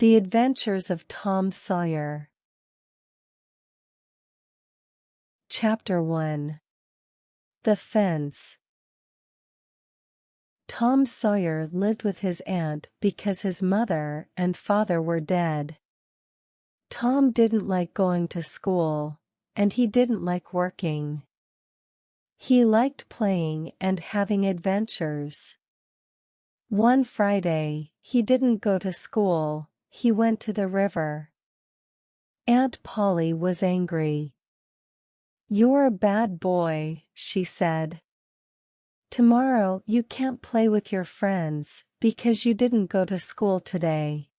The Adventures of Tom Sawyer. Chapter 1. The Fence. Tom Sawyer lived with his aunt because his mother and father were dead. Tom didn't like going to school, and he didn't like working. He liked playing and having adventures. One Friday, he didn't go to school, he went to the river. Aunt Polly was angry. "You're a bad boy," she said. "Tomorrow you can't play with your friends, because you didn't go to school today.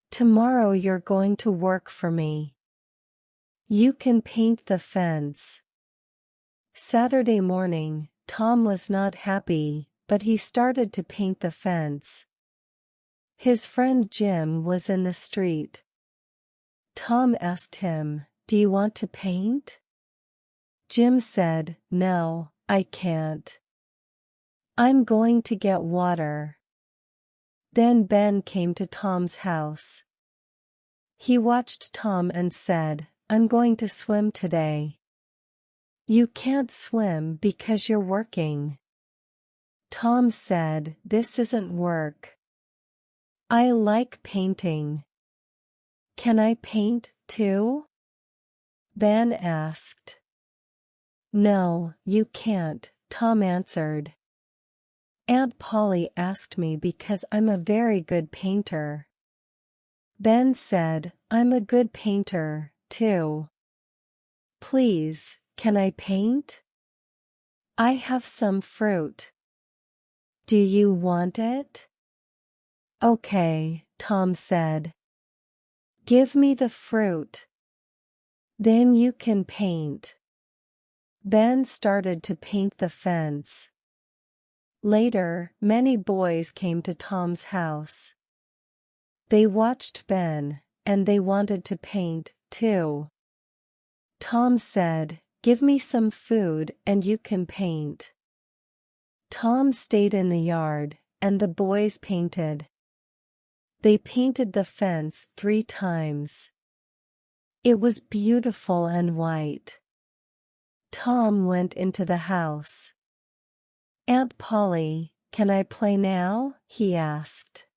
Tomorrow you're going to work for me. You can paint the fence." Saturday morning, Tom was not happy, but he started to paint the fence. His friend Jim was in the street. Tom asked him, "Do you want to paint?" Jim said, "No, I can't. I'm going to get water." Then Ben came to Tom's house. He watched Tom and said, "I'm going to swim today." "You can't swim because you're working." Tom said, "This isn't work. I like painting." "Can I paint, too?" Ben asked. "No, you can't," Tom answered. "Aunt Polly asked me because I'm a very good painter." Ben said, "I'm a good painter, too. Please, can I paint? I have some fruit. Do you want it?" "Okay," Tom said. "Give me the fruit. Then you can paint." Ben started to paint the fence. Later, many boys came to Tom's house. They watched Ben, and they wanted to paint, too. Tom said, "Give me some food and you can paint." Tom stayed in the yard, and the boys painted. They painted the fence 3 times. It was beautiful and white. Tom went into the house. "Aunt Polly, can I play now?" he asked.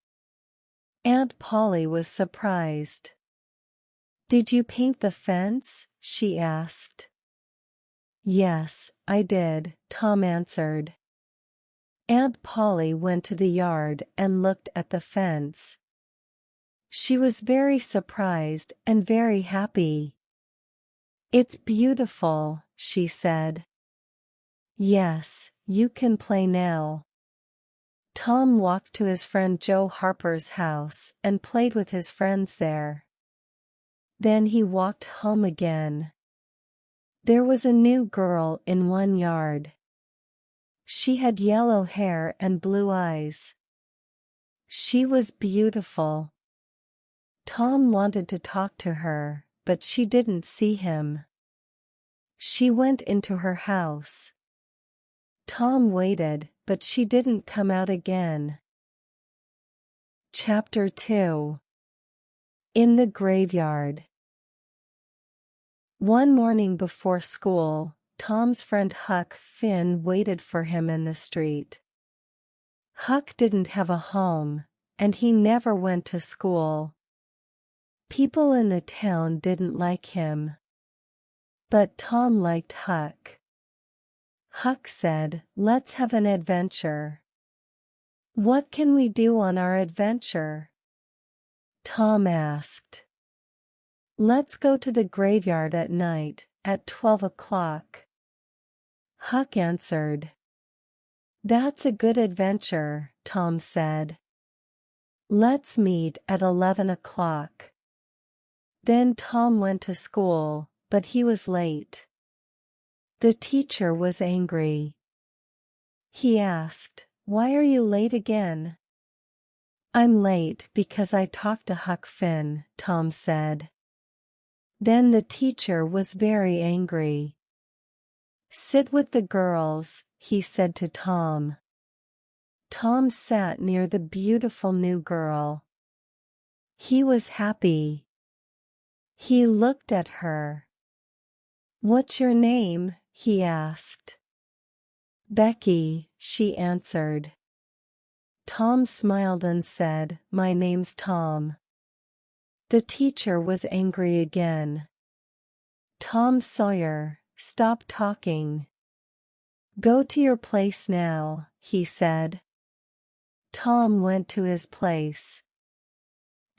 Aunt Polly was surprised. "Did you paint the fence?" she asked. "Yes, I did," Tom answered. Aunt Polly went to the yard and looked at the fence. She was very surprised and very happy. "It's beautiful," she said. "Yes, you can play now." Tom walked to his friend Joe Harper's house and played with his friends there. Then he walked home again. There was a new girl in one yard. She had yellow hair and blue eyes. She was beautiful. Tom wanted to talk to her, but she didn't see him. She went into her house. Tom waited, but she didn't come out again. Chapter 2. In the Graveyard. One morning before school, Tom's friend Huck Finn waited for him in the street. Huck didn't have a home, and he never went to school. People in the town didn't like him. But Tom liked Huck. Huck said, "Let's have an adventure." "What can we do on our adventure?" Tom asked. "Let's go to the graveyard at night, at 12 o'clock. Huck answered. "That's a good adventure," Tom said. "Let's meet at 11 o'clock. Then Tom went to school, but he was late. The teacher was angry. He asked, "Why are you late again?" "I'm late because I talked to Huck Finn," Tom said. Then the teacher was very angry. "Sit with the girls," he said to Tom. Tom sat near the beautiful new girl. He was happy. He looked at her. "What's your name?" he asked. "Becky," she answered. Tom smiled and said, "My name's Tom." The teacher was angry again. "Tom Sawyer, stop talking. Go to your place now," he said. Tom went to his place.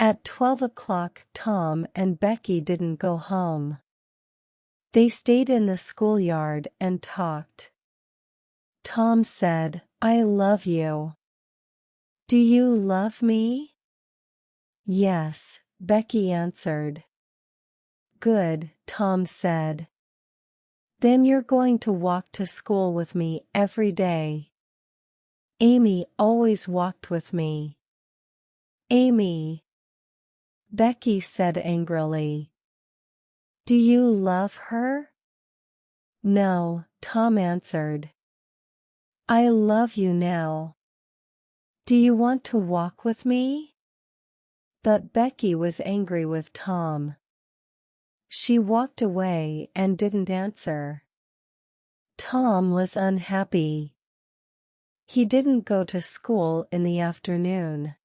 At 12 o'clock, Tom and Becky didn't go home. They stayed in the schoolyard and talked. Tom said, "I love you." "Do you love me?" "Yes," Becky answered. "Good," Tom said. "Then you're going to walk to school with me every day." "Amy always walked with me." "Amy," Becky said angrily. "Do you love her?" "No," Tom answered. "I love you now. Do you want to walk with me?" But Becky was angry with Tom. She walked away and didn't answer. Tom was unhappy. He didn't go to school in the afternoon.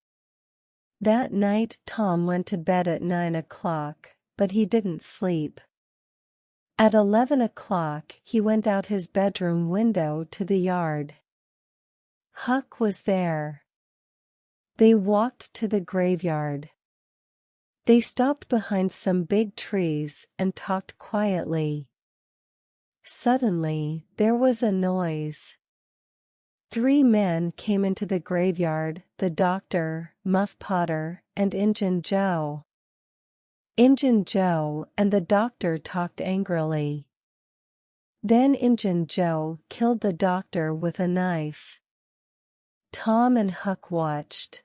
That night Tom went to bed at 9 o'clock, but he didn't sleep. At 11 o'clock he went out his bedroom window to the yard. Huck was there. They walked to the graveyard. They stopped behind some big trees and talked quietly. Suddenly, there was a noise. 3 men came into the graveyard: the doctor, Muff Potter, and Injun Joe. Injun Joe and the doctor talked angrily. Then Injun Joe killed the doctor with a knife. Tom and Huck watched.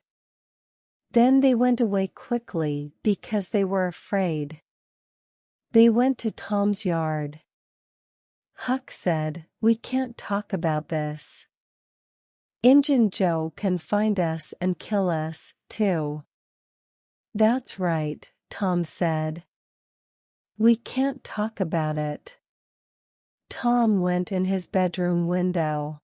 Then they went away quickly because they were afraid. They went to Tom's yard. Huck said, "We can't talk about this. Injun Joe can find us and kill us, too." "That's right," Tom said. "We can't talk about it." Tom went in his bedroom window.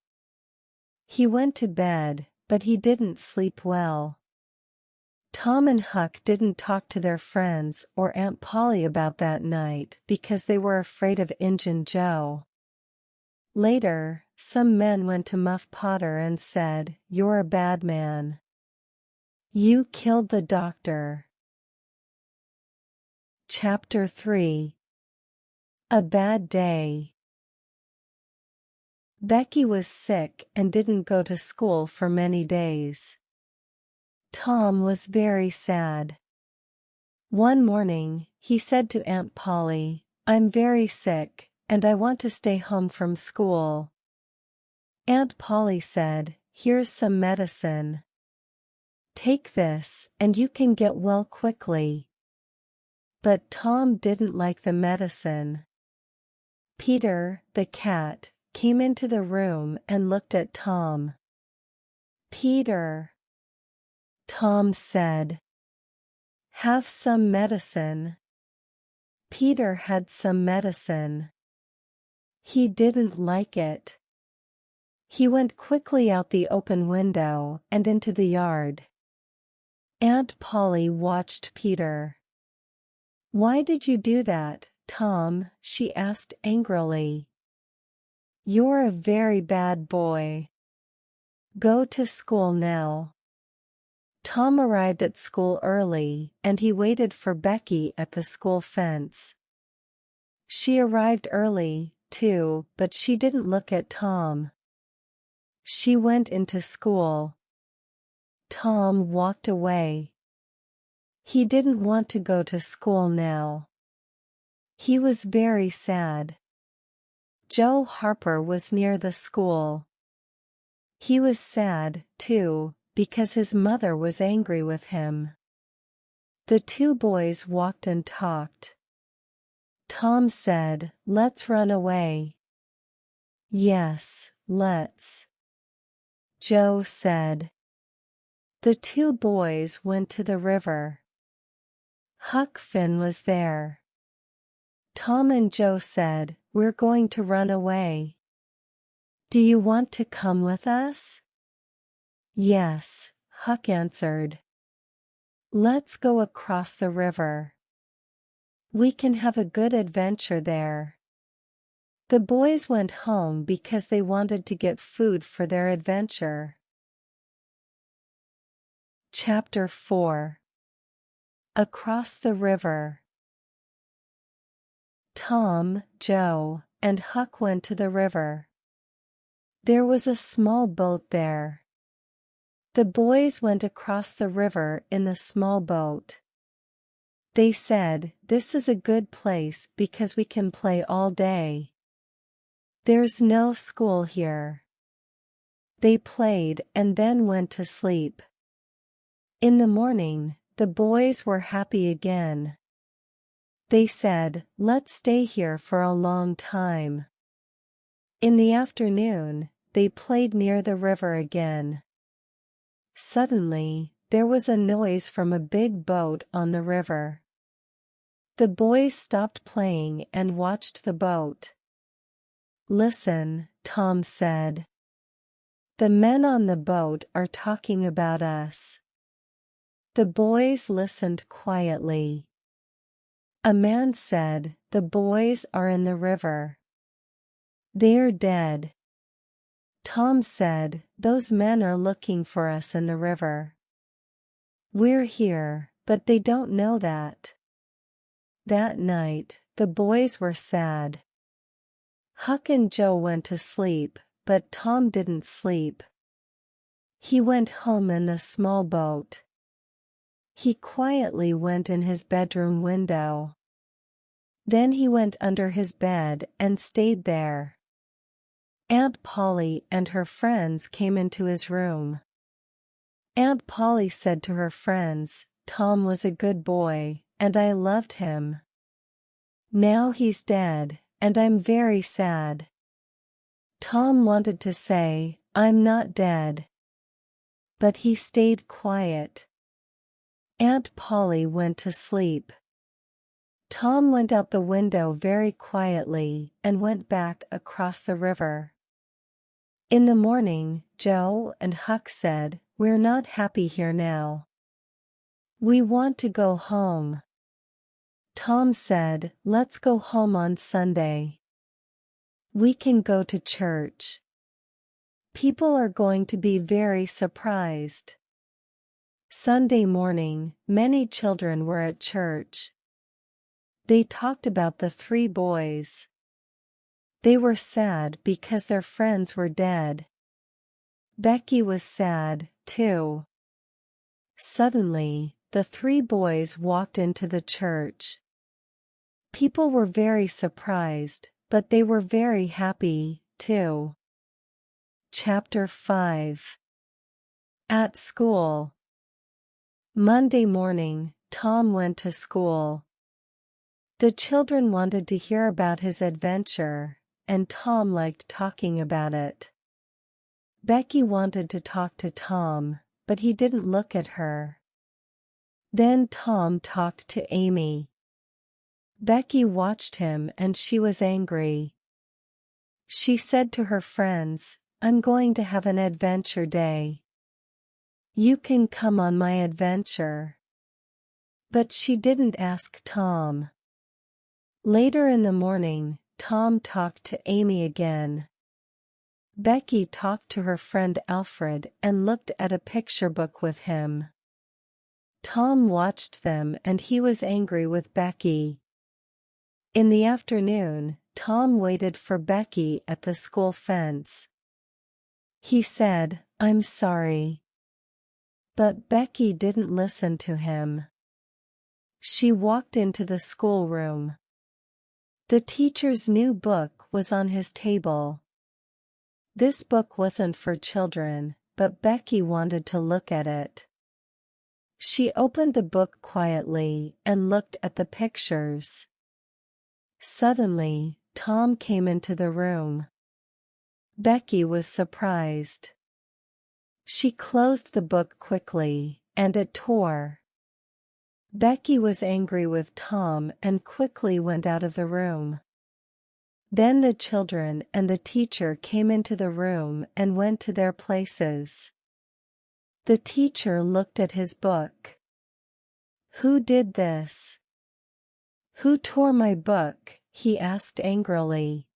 He went to bed, but he didn't sleep well. Tom and Huck didn't talk to their friends or Aunt Polly about that night because they were afraid of Injun Joe. Later, some men went to Muff Potter and said, "You're a bad man. You killed the doctor." Chapter 3. A Bad Day. Becky was sick and didn't go to school for many days. Tom was very sad. One morning, he said to Aunt Polly, "I'm very sick, and I want to stay home from school." Aunt Polly said, "Here's some medicine. Take this, and you can get well quickly." But Tom didn't like the medicine. Peter, the cat, came into the room and looked at Tom. "Peter," Tom said, "have some medicine." Peter had some medicine. He didn't like it. He went quickly out the open window and into the yard. Aunt Polly watched Peter. "Why did you do that, Tom?" she asked angrily. "You're a very bad boy. Go to school now." Tom arrived at school early, and he waited for Becky at the school fence. She arrived early, too, but she didn't look at Tom. She went into school. Tom walked away. He didn't want to go to school now. He was very sad. Joe Harper was near the school. He was sad, too, because his mother was angry with him. The 2 boys walked and talked. Tom said, "Let's run away." "Yes, let's," Joe said. The 2 boys went to the river. Huck Finn was there. Tom and Joe said, "We're going to run away. Do you want to come with us?" "Yes," Huck answered. "Let's go across the river. We can have a good adventure there." The boys went home because they wanted to get food for their adventure. Chapter 4. Across the River. Tom, Joe, and Huck went to the river. There was a small boat there. The boys went across the river in the small boat. They said, "This is a good place because we can play all day. There's no school here." They played and then went to sleep. In the morning, the boys were happy again. They said, "Let's stay here for a long time." In the afternoon, they played near the river again. Suddenly, there was a noise from a big boat on the river. The boys stopped playing and watched the boat. "Listen," Tom said. "The men on the boat are talking about us." The boys listened quietly. A man said, "The boys are in the river. They're dead." Tom said, "Those men are looking for us in the river. We're here, but they don't know that." That night, the boys were sad. Huck and Joe went to sleep, but Tom didn't sleep. He went home in the small boat. He quietly went in his bedroom window. Then he went under his bed and stayed there. Aunt Polly and her friends came into his room. Aunt Polly said to her friends, "Tom was a good boy, and I loved him. Now he's dead, and I'm very sad." Tom wanted to say, "I'm not dead." But he stayed quiet. Aunt Polly went to sleep. Tom went out the window very quietly and went back across the river. In the morning, Joe and Huck said, "We're not happy here now. We want to go home." Tom said, "Let's go home on Sunday. We can go to church. People are going to be very surprised." Sunday morning, many children were at church. They talked about the three boys. They were sad because their friends were dead. Becky was sad, too. Suddenly, the three boys walked into the church. People were very surprised, but they were very happy, too. Chapter 5. At School. Monday morning, Tom went to school. The children wanted to hear about his adventure, and Tom liked talking about it. Becky wanted to talk to Tom, but he didn't look at her. Then Tom talked to Amy. Becky watched him and she was angry. She said to her friends, "I'm going to have an adventure day. You can come on my adventure." But she didn't ask Tom. Later in the morning, Tom talked to Amy again. Becky talked to her friend Alfred and looked at a picture book with him. Tom watched them and he was angry with Becky. In the afternoon, Tom waited for Becky at the school fence. He said, "I'm sorry." But Becky didn't listen to him. She walked into the schoolroom. The teacher's new book was on his table. This book wasn't for children, but Becky wanted to look at it. She opened the book quietly and looked at the pictures. Suddenly, Tom came into the room. Becky was surprised. She closed the book quickly, and it tore. Becky was angry with Tom and quickly went out of the room. Then the children and the teacher came into the room and went to their places. The teacher looked at his book. "Who did this? Who tore my book?" he asked angrily.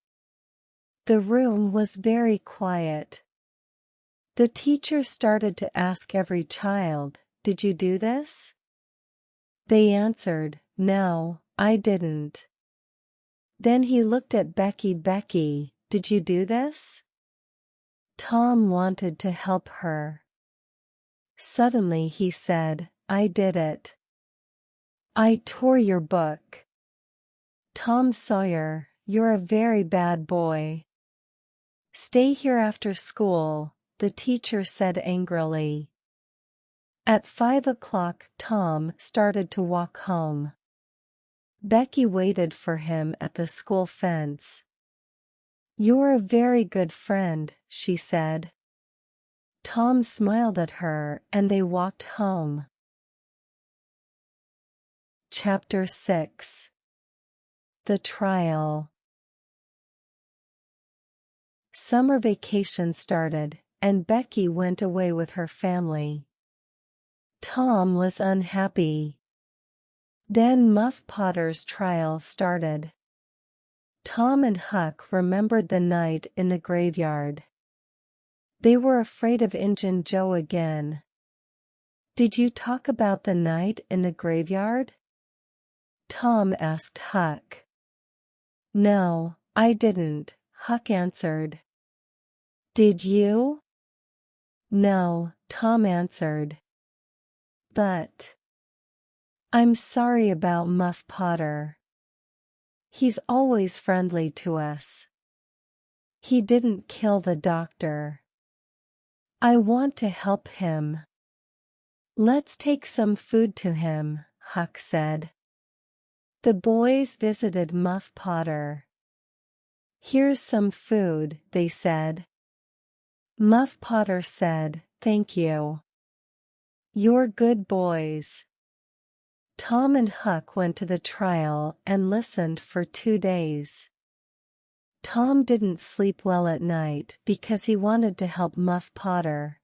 The room was very quiet. The teacher started to ask every child, "Did you do this?" They answered, "No, I didn't." Then he looked at Becky. "Becky, did you do this?" Tom wanted to help her. Suddenly he said, "I did it. I tore your book." "Tom Sawyer, you're a very bad boy. Stay here after school," the teacher said angrily. At 5 o'clock, Tom started to walk home. Becky waited for him at the school fence. "You're a very good friend," she said. Tom smiled at her and they walked home. Chapter 6. The Trial. Summer vacation started, and Becky went away with her family. Tom was unhappy. Then Muff Potter's trial started. Tom and Huck remembered the night in the graveyard. They were afraid of Injun Joe again. "Did you talk about the night in the graveyard?" Tom asked Huck. "No, I didn't," Huck answered. "Did you?" "No," Tom answered. "But I'm sorry about Muff Potter. He's always friendly to us. He didn't kill the doctor. I want to help him." "Let's take some food to him," Huck said. The boys visited Muff Potter. "Here's some food," they said. Muff Potter said, "Thank you. You're good boys." Tom and Huck went to the trial and listened for 2 days. Tom didn't sleep well at night because he wanted to help Muff Potter.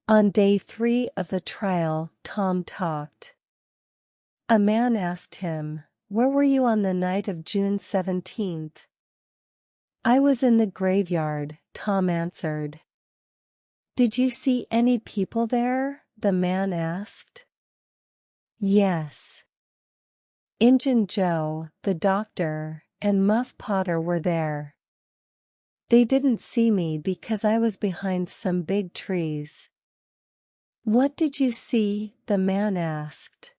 On day 3 of the trial, Tom talked. A man asked him, "Where were you on the night of June 17th?" "I was in the graveyard," Tom answered. "Did you see any people there?" the man asked. "Yes. Injun Joe, the doctor, and Muff Potter were there. They didn't see me because I was behind some big trees." "What did you see?" the man asked.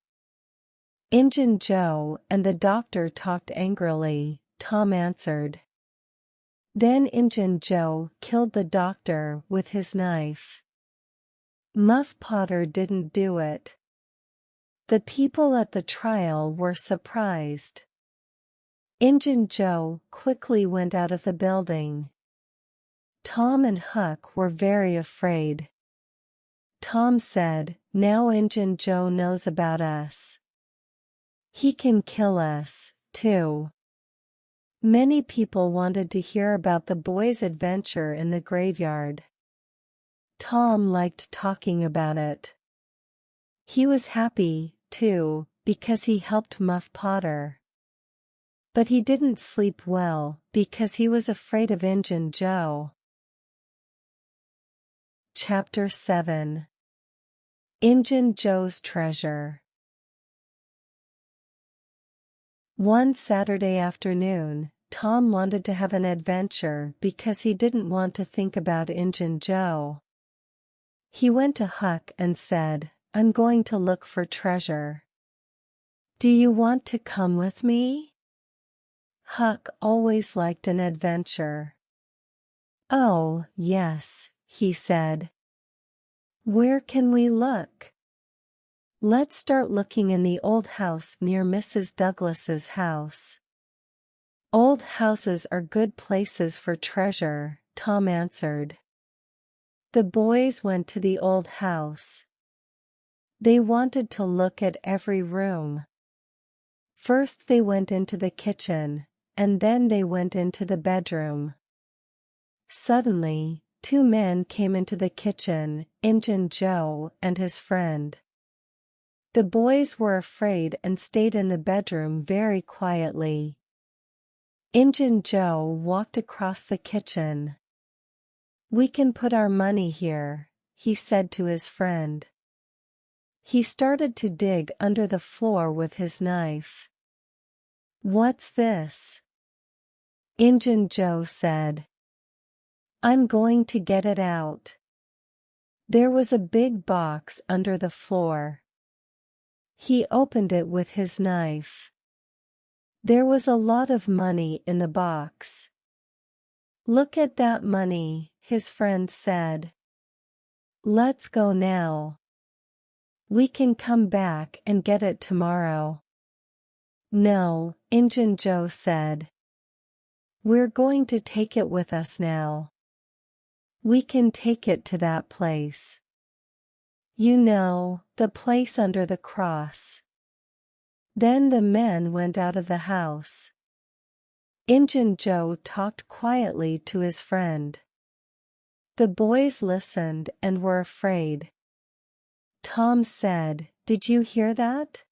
"Injun Joe and the doctor talked angrily," Tom answered. "Then Injun Joe killed the doctor with his knife. Muff Potter didn't do it." The people at the trial were surprised. Injun Joe quickly went out of the building. Tom and Huck were very afraid. Tom said, "Now Injun Joe knows about us. He can kill us, too." Many people wanted to hear about the boys' adventure in the graveyard. Tom liked talking about it. He was happy, too, because he helped Muff Potter. But he didn't sleep well because he was afraid of Injun Joe. Chapter 7. Injun Joe's Treasure. One Saturday afternoon, Tom wanted to have an adventure because he didn't want to think about Injun Joe. He went to Huck and said, "I'm going to look for treasure. Do you want to come with me?" Huck always liked an adventure. "Oh, yes," he said. "Where can we look?" "Let's start looking in the old house near Mrs. Douglas's house." "Old houses are good places for treasure," Tom answered. The boys went to the old house. They wanted to look at every room. First they went into the kitchen, and then they went into the bedroom. Suddenly, two men came into the kitchen, Injun Joe and his friend. The boys were afraid and stayed in the bedroom very quietly. Injun Joe walked across the kitchen. "We can put our money here," he said to his friend. He started to dig under the floor with his knife. "What's this?" Injun Joe said. "I'm going to get it out." There was a big box under the floor. He opened it with his knife. There was a lot of money in the box. "Look at that money," his friend said. "Let's go now. We can come back and get it tomorrow." "No," Injun Joe said. "We're going to take it with us now. We can take it to that place. You know, the place under the cross." Then the men went out of the house. Injun Joe talked quietly to his friend. The boys listened and were afraid. Tom said, "Did you hear that?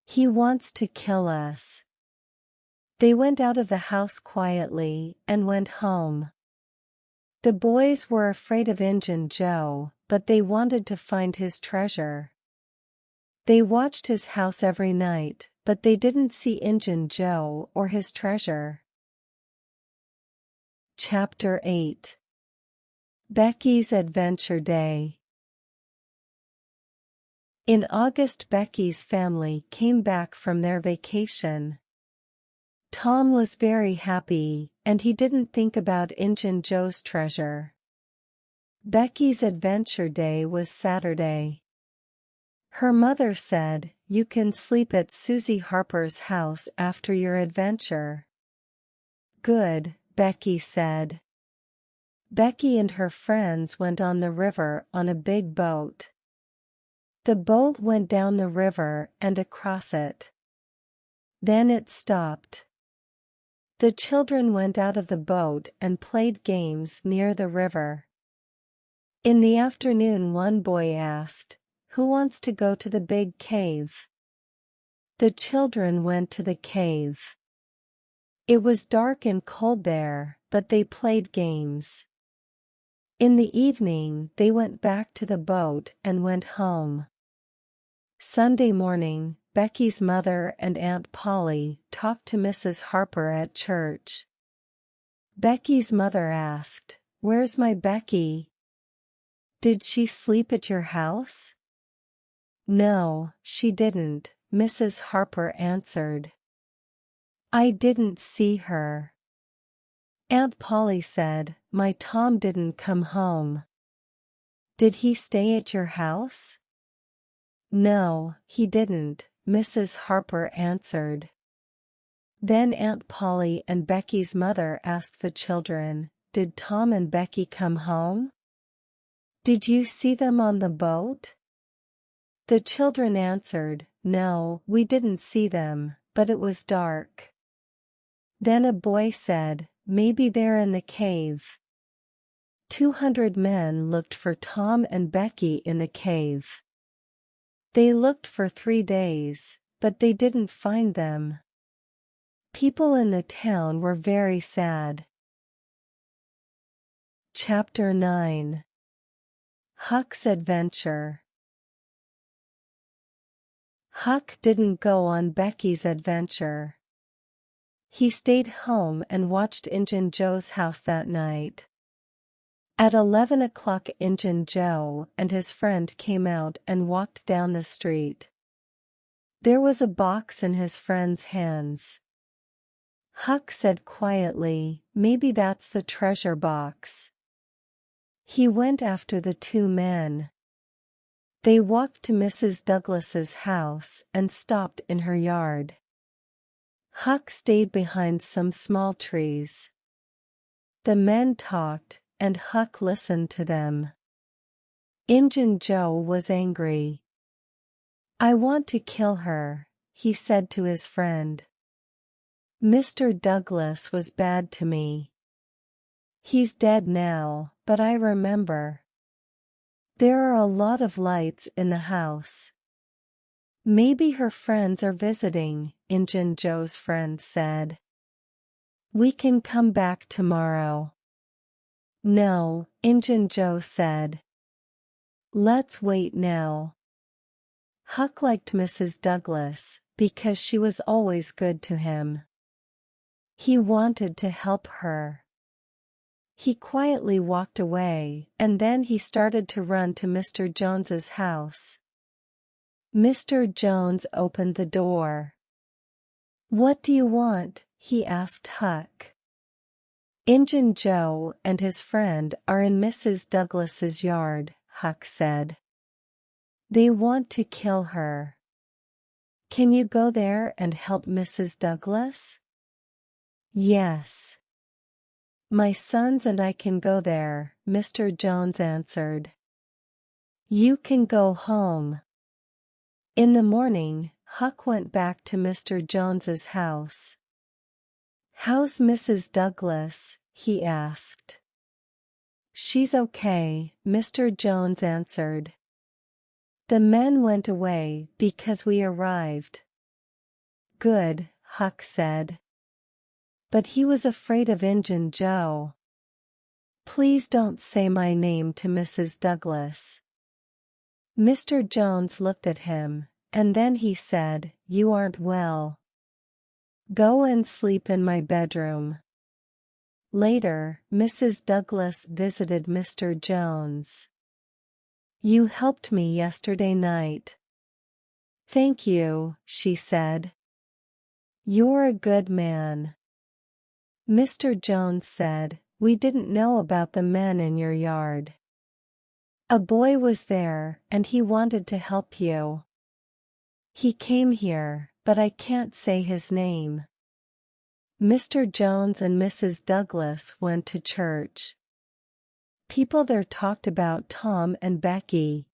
He wants to kill us." They went out of the house quietly and went home. The boys were afraid of Injun Joe, but they wanted to find his treasure. They watched his house every night, but they didn't see Injun Joe or his treasure. Chapter 8. Becky's Adventure Day. In August, Becky's family came back from their vacation. Tom was very happy, and he didn't think about Injun Joe's treasure. Becky's Adventure Day was Saturday. Her mother said, "You can sleep at Susie Harper's house after your adventure." "Good," Becky said. Becky and her friends went on the river on a big boat. The boat went down the river and across it. Then it stopped. The children went out of the boat and played games near the river. In the afternoon, one boy asked, "Who wants to go to the big cave?" The children went to the cave. It was dark and cold there, but they played games. In the evening, they went back to the boat and went home. Sunday morning, Becky's mother and Aunt Polly talked to Mrs. Harper at church. Becky's mother asked, "Where's my Becky? Did she sleep at your house?" "No, she didn't," Mrs. Harper answered. "I didn't see her." Aunt Polly said, "My Tom didn't come home." "Did he stay at your house?" "No, he didn't," Mrs. Harper answered. Then Aunt Polly and Becky's mother asked the children, "Did Tom and Becky come home? Did you see them on the boat?" The children answered, "No, we didn't see them, but it was dark." Then a boy said, "Maybe they're in the cave." 200 men looked for Tom and Becky in the cave. They looked for 3 days, but they didn't find them. People in the town were very sad. Chapter 9. Huck's Adventure. Huck didn't go on Becky's adventure. He stayed home and watched Injun Joe's house that night. At 11 o'clock, Injun Joe and his friend came out and walked down the street. There was a box in his friend's hands. Huck said quietly, "Maybe that's the treasure box." He went after the 2 men. They walked to Mrs. Douglas's house and stopped in her yard. Huck stayed behind some small trees. The men talked, and Huck listened to them. Injun Joe was angry. I want to kill her, he said to his friend. Mr. Douglas was bad to me. He's dead now, but I remember. There are a lot of lights in the house. Maybe her friends are visiting, Injun Joe's friend said. We can come back tomorrow. No, Injun Joe said. Let's wait now. Huck liked Mrs. Douglas because she was always good to him. He wanted to help her. He quietly walked away, and then he started to run to Mr. Jones's house. Mr. Jones opened the door. What do you want? He asked Huck. Injun Joe and his friend are in Mrs. Douglas's yard, Huck said. They want to kill her. Can you go there and help Mrs. Douglas? Yes. My sons and I can go there, Mr. Jones answered. You can go home. In the morning, Huck went back to Mr. Jones's house. How's Mrs. Douglas? He asked. She's okay, Mr. Jones answered. The men went away because we arrived. Good, Huck said. But he was afraid of Injun Joe. Please don't say my name to Mrs. Douglas. Mr. Jones looked at him, and then he said, You aren't well. Go and sleep in my bedroom. Later, Mrs. Douglas visited Mr. Jones. You helped me yesterday night. Thank you, she said. You're a good man. Mr. Jones said, We didn't know about the men in your yard. A boy was there, and he wanted to help you. He came here, but I can't say his name. Mr. Jones and Mrs. Douglas went to church. People there talked about Tom and Becky.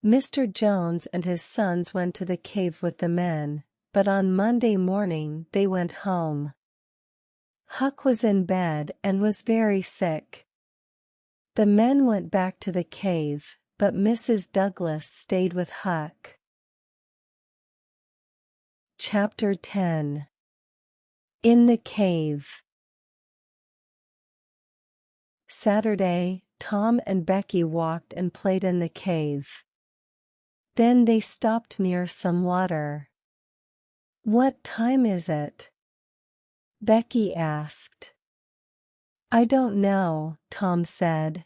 Mr. Jones and his sons went to the cave with the men, but on Monday morning they went home. Huck was in bed and was very sick. The men went back to the cave, but Mrs. Douglas stayed with Huck. Chapter 10. In the Cave. Saturday, Tom and Becky walked and played in the cave. Then they stopped near some water. What time is it? Becky asked. I don't know, Tom said.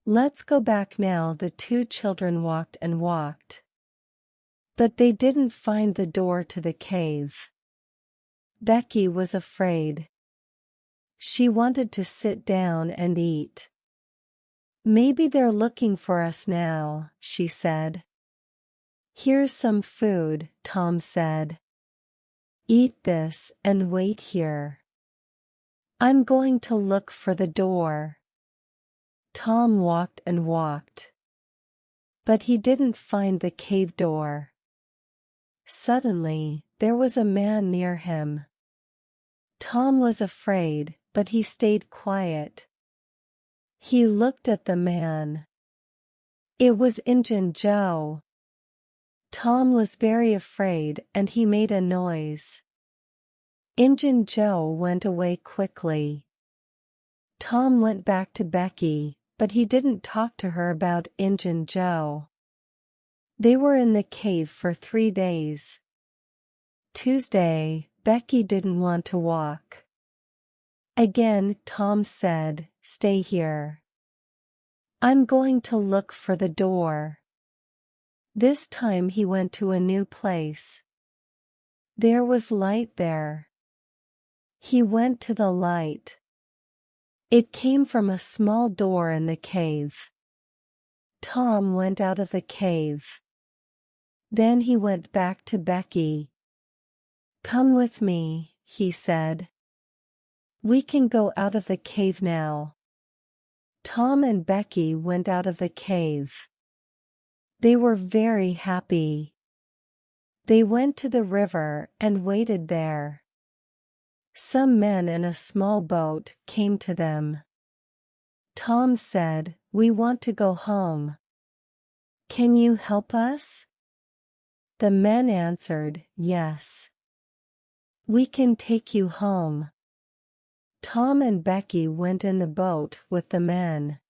Let's go back now. The two children walked and walked. But they didn't find the door to the cave. Becky was afraid. She wanted to sit down and eat. Maybe they're looking for us now, she said. Here's some food, Tom said. Eat this and wait here. I'm going to look for the door. Tom walked and walked. But he didn't find the cave door. Suddenly, there was a man near him. Tom was afraid, but he stayed quiet. He looked at the man. It was Injun Joe. Tom was very afraid and he made a noise. Injun Joe went away quickly. Tom went back to Becky, but he didn't talk to her about Injun Joe. They were in the cave for 3 days. Tuesday, Becky didn't want to walk. Again, Tom said, Stay here. I'm going to look for the door. This time he went to a new place. There was light there. He went to the light. It came from a small door in the cave. Tom went out of the cave. Then he went back to Becky. Come with me, he said. We can go out of the cave now. Tom and Becky went out of the cave. They were very happy. They went to the river and waited there. Some men in a small boat came to them. Tom said, "We want to go home. Can you help us?" The men answered, "Yes. We can take you home." Tom and Becky went in the boat with the men.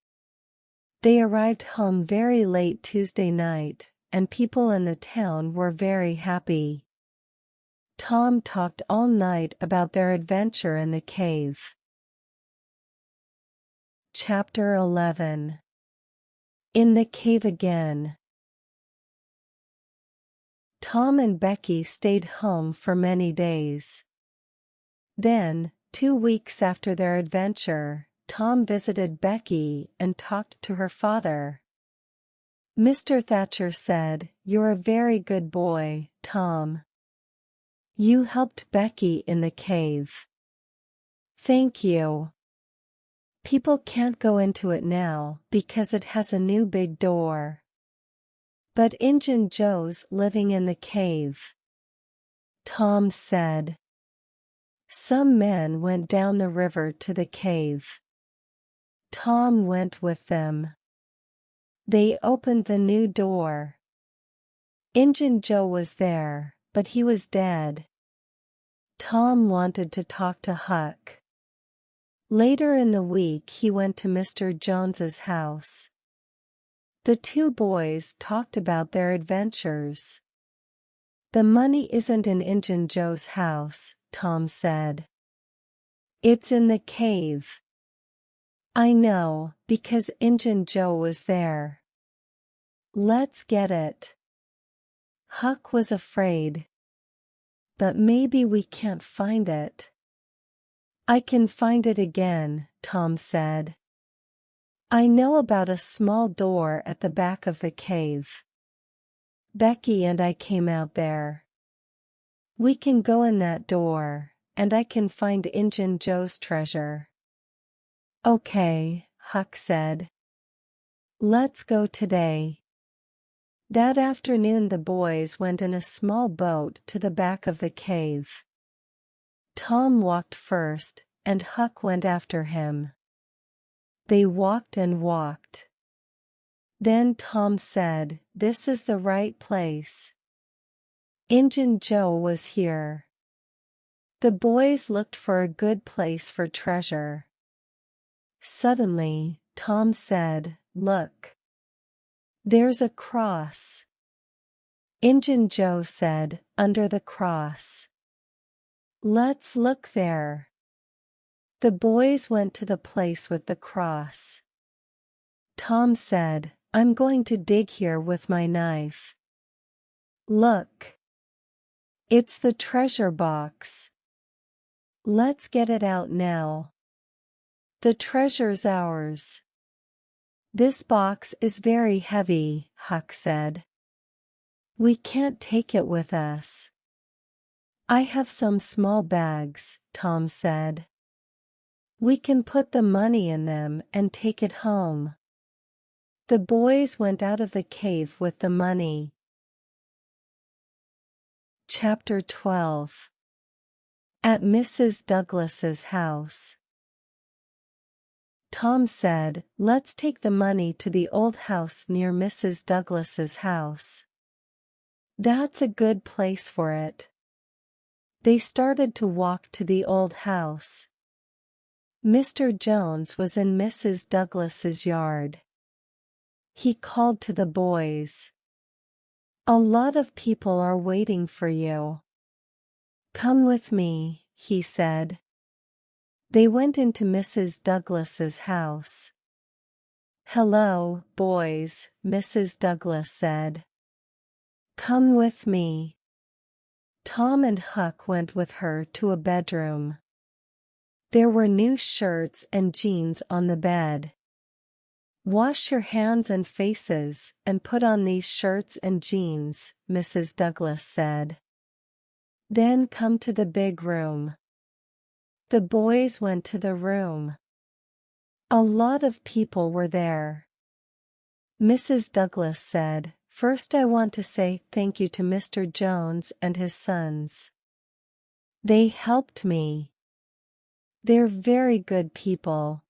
They arrived home very late Tuesday night, and people in the town were very happy. Tom talked all night about their adventure in the cave. Chapter 11. In the cave again. Tom and Becky stayed home for many days. Then, 2 weeks after their adventure, Tom visited Becky and talked to her father. Mr. Thatcher said, "You're a very good boy, Tom. You helped Becky in the cave." "Thank you. People can't go into it now because it has a new big door. But Injun Joe's living in the cave," Tom said. Some men went down the river to the cave. Tom went with them. They opened the new door. Injun Joe was there, but he was dead. Tom wanted to talk to Huck. Later in the week he went to Mr. Jones's house. The two boys talked about their adventures. "The money isn't in Injun Joe's house," Tom said. "It's in the cave." "I know, because Injun Joe was there." "Let's get it." Huck was afraid. "But maybe we can't find it." "I can find it again," Tom said. "I know about a small door at the back of the cave. Becky and I came out there. We can go in that door, and I can find Injun Joe's treasure." "Okay," Huck said. "Let's go today." That afternoon the boys went in a small boat to the back of the cave. Tom walked first, and Huck went after him. They walked and walked. Then Tom said, "This is the right place. Injun Joe was here." The boys looked for a good place for treasure. Suddenly, Tom said, "Look. There's a cross." Injun Joe said, "Under the cross." "Let's look there." The boys went to the place with the cross. Tom said, "I'm going to dig here with my knife." "Look. It's the treasure box. Let's get it out now." "The treasure's ours." "This box is very heavy," Huck said. "We can't take it with us." "I have some small bags," Tom said. "We can put the money in them and take it home." The boys went out of the cave with the money. Chapter 12. At Mrs. Douglas's house. Tom said, "Let's take the money to the old house near Mrs. Douglas's house. That's a good place for it." They started to walk to the old house. Mr. Jones was in Mrs. Douglas's yard. He called to the boys. "A lot of people are waiting for you. Come with me," he said. They went into Mrs. Douglas's house. "Hello, boys," Mrs. Douglas said. "Come with me." Tom and Huck went with her to a bedroom. There were new shirts and jeans on the bed. "Wash your hands and faces, and put on these shirts and jeans," Mrs. Douglas said. "Then come to the big room." The boys went to the room. A lot of people were there. Mrs. Douglas said, First I want to say thank you to Mr. Jones and his sons. They helped me. They're very good people.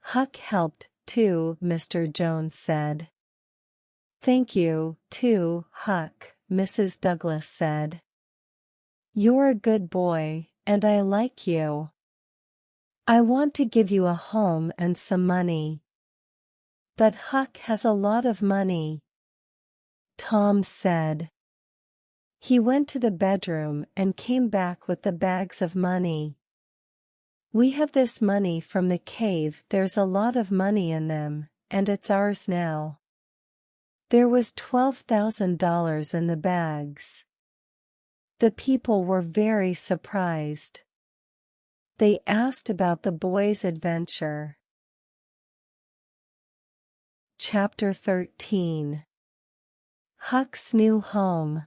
Huck helped, too, Mr. Jones said. Thank you, too, Huck, Mrs. Douglas said. You're a good boy, and I like you. I want to give you a home and some money. But Huck has a lot of money, Tom said. He went to the bedroom and came back with the bags of money. We have this money from the cave. There's a lot of money in them, and it's ours now. There was $12,000 in the bags. The people were very surprised. They asked about the boys' adventure. Chapter 13. Huck's New Home.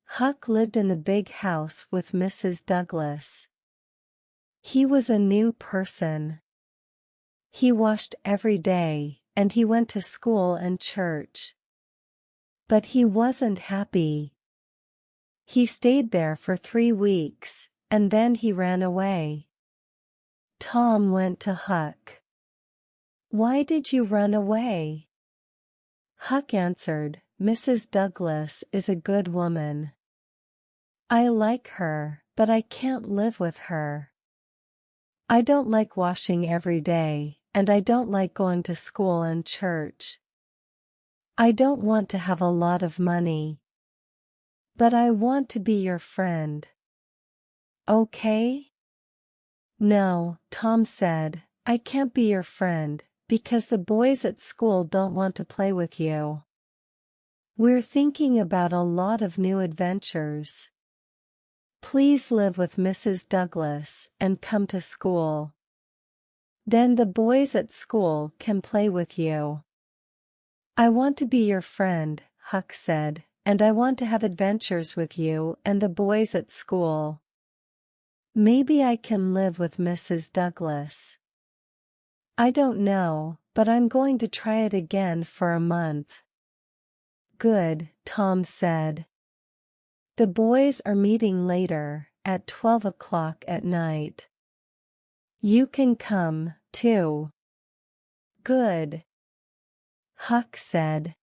Huck lived in the big house with Mrs. Douglas. He was a new person. He washed every day, and he went to school and church. But he wasn't happy. He stayed there for 3 weeks, and then he ran away. Tom went to Huck. Why did you run away? Huck answered, Mrs. Douglas is a good woman. I like her, but I can't live with her. I don't like washing every day, and I don't like going to school and church. I don't want to have a lot of money. But I want to be your friend. Okay? No, Tom said, I can't be your friend, because the boys at school don't want to play with you. We're thinking about a lot of new adventures. Please live with Mrs. Douglas and come to school. Then the boys at school can play with you. I want to be your friend, Huck said, and I want to have adventures with you and the boys at school. Maybe I can live with Mrs. Douglas. I don't know, but I'm going to try it again for a month. Good, Tom said. The boys are meeting later, at 12 o'clock at night. You can come, too. Good. Huck said.